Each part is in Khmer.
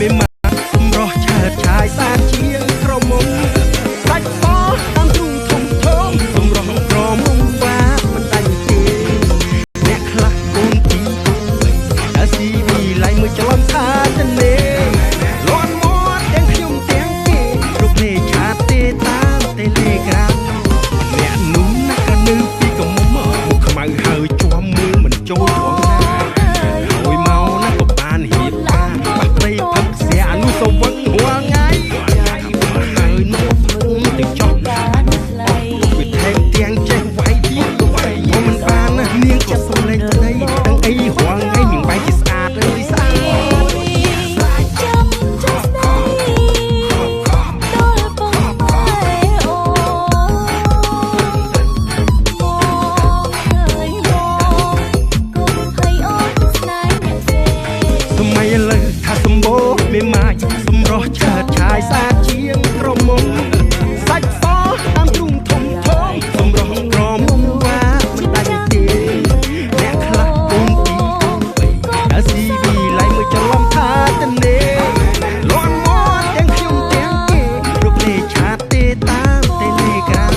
មេម៉ាសម្រស់ឆើតឆាយសាជាងក្រមុំសាច់សតាមទ្រូងធំធំសម្រស់ក្រមុំវាមិនដាច់ទេអ្នកខ្លះកូនទីអាស៊ីវីឡៃមួយច្រឡំថាទៅនេលន់មាត់ទាំងខ្ញុំទាំងគេរូបលេឆាតទេតាមទេលេក្រាមអ្នកនោះណាស់ក៏នៅពីកមុំមុខខ្មៅហើយជាប់មើលមិនចូលត្រង់ណាហើយមកណាក៏បានរៀបការបាក់ព្រៃផឹកស្រាអនុសវឹងរាល់ថ្ងៃហើយនោះទៅចង់វាថែមទាំងចេះវាយទៀតមកមិនបានណានាងក៏សុំលេងទៅនេះទាំងអីរាល់ថ្ងៃនាងបែរជាស្អាតអើយស្អាតសម័យឥឡូវថាសម្បូរមេម៉ាយសម្រស់ឆើតឆាយសាជាងក្រមុំសាច់សតាមទ្រូងធំធំសម្រស់ក្រមុំវាមិនដាច់ទេអ្នកខ្លះកូនទីកូនបីអាស៊ីវីឡៃមួយច្រឡំថាទៅនេលន់មាត់ទាំងខ្ញុំទាំងគេរូបលេឆាតទេតាមទេលេក្រាម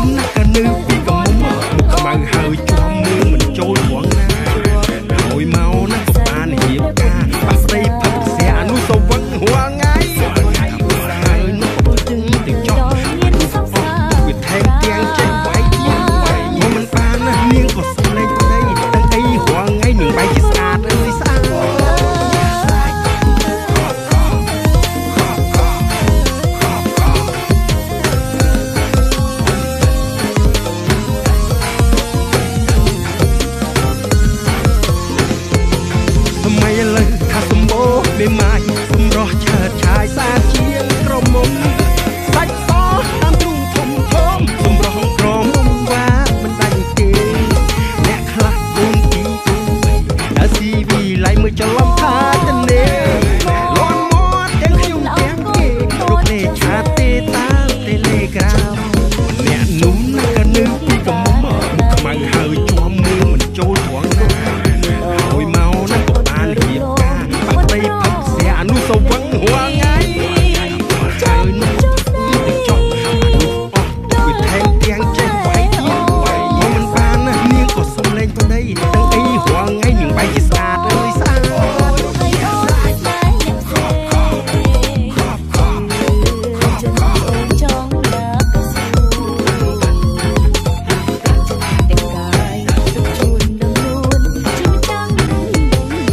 អ្នកនោះណាស់ក៏នៅពីកមុំមុខខ្មៅហើយជាប់មើលមិនចូលត្រង់ណាហើយមកណាបានរៀបការបាក់ស្រីផឹកស្រាអនុសវឹងរាល់ថ្ងៃហើយនោះទៅចង់វាថែមទាំងចេះវាយទៀតមកមិនបានណានាងក៏សុំលេងប្តីទាំងអីរាល់ថ្ងៃនាងបែរជាស្អាតអើយស្អាត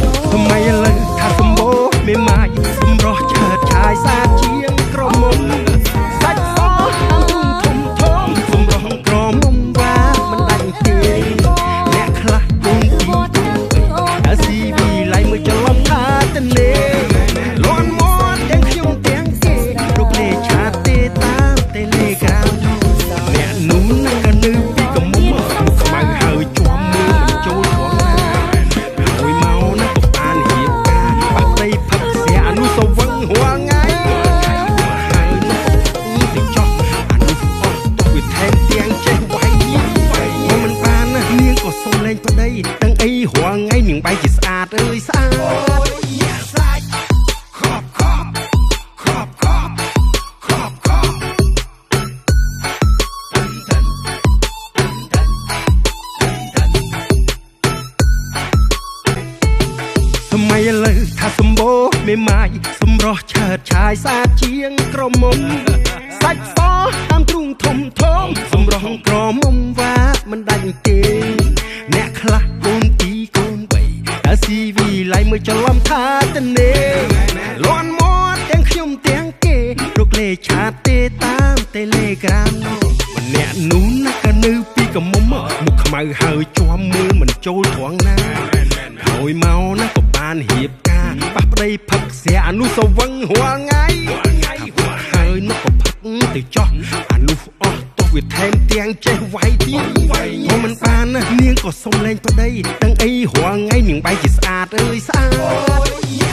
សម័យឥឡូវថាសម្បូរមេម៉ាយសម្រស់ឆើតឆាយសាជាងក្រមុំសាច់សតាមទ្រូងធំធំសម្រស់ក្រមុំវាមិនដាច់ទេអ្នកខ្លះកូនទីកូនបីអាស៊ីវីឡៃមួយច្រឡំថាទៅនេលន់មាត់ទាំងខ្ញុំទាំងគេរូបលេឆាតទេតាមទេលេក្រាមអ្នកនោះណាស់ក៏នៅពីកមុំមុខខ្មៅហើយជាប់មើលមិនចូលត្រង់ណាហើយមកណាក៏បានរៀបការបាក់ព្រៃផឹកស្រាអនុសវឹងរាល់ថ្ងៃហើយនោះទៅចង់អនុអស់វាថែមទាំងចេះវាយទៀតមកមិនបានណានាងក៏សុំលេងប្តីទាំងអីរាល់ថ្ងៃនាងបែរជាស្អាតអើយស្អាតសម័យឥឡូវថាសម្បូរមេម៉ាយសម្រស់ឆើតឆាយសាជាងក្រមុំសាច់សតាមទ្រូងធំធំសម្រស់ក្រមុំវាមិនដាច់ទេអ្នកខ្លះកូនទីកូនបីអាស៊ីវីឡៃមួយច្រឡំថាទៅនេលន់មាត់ទាំងខ្ញុំទាំងគេរូបលេឆាតទេតាមទេលេក្រាមអ្នកនោះណាស់ក៏នៅពីកមុំមុខខ្មៅហើយជាប់មើលមិនចូលត្រង់ណាហើយមកណាក៏បានរៀបការបាក់ព្រៃផឹកស្រាអនុសវឹងរាល់ថ្ងៃហើយនោះទៅចង់អនុអស់វាថែមទាំងចេះវាយទៀតមកមិនបានណានាងក៏សុំលេងប្តីទាំងអីរាល់ថ្ងៃនាងបែរជាស្អាតអើយស្អាតសម័យឥឡូវថាសម្បូរមេម៉ាយសម្រស់ឆើតឆាយសាជាងក្រមុំសាច់សតាមទ្រូងធំធំសម្រស់ក្រមុំវាមិនដាច់ទេអ្នកខ្លះកូនទីកូនបីអាស៊ីវីឡៃមួយច្រឡំថាទៅនេលន់មាត់ទាំងខ្ញុំទាំងគេរូបលេឆាតទេតាមទេលេក្រាមម្នាក់នោះណាស់ក៏នៅពីកមុំមុខខ្មៅហើយជាប់មើលមិនចូលត្រង់ណាហើយមកណាក៏បានរៀបការបាក់ព្រៃផឹកស្រាអនុសវឹងរាល់ថ្ងៃហើយនោះក៏ផឹកទៅចោះអនុអស់ទោះវាថែមទាំងចេះវាយទៀតមកមិនបានណានាងក៏សុំលេងប្តីទាំងអីរាល់ថ្ងៃនាងបែរជាស្អាតអើយស្អាត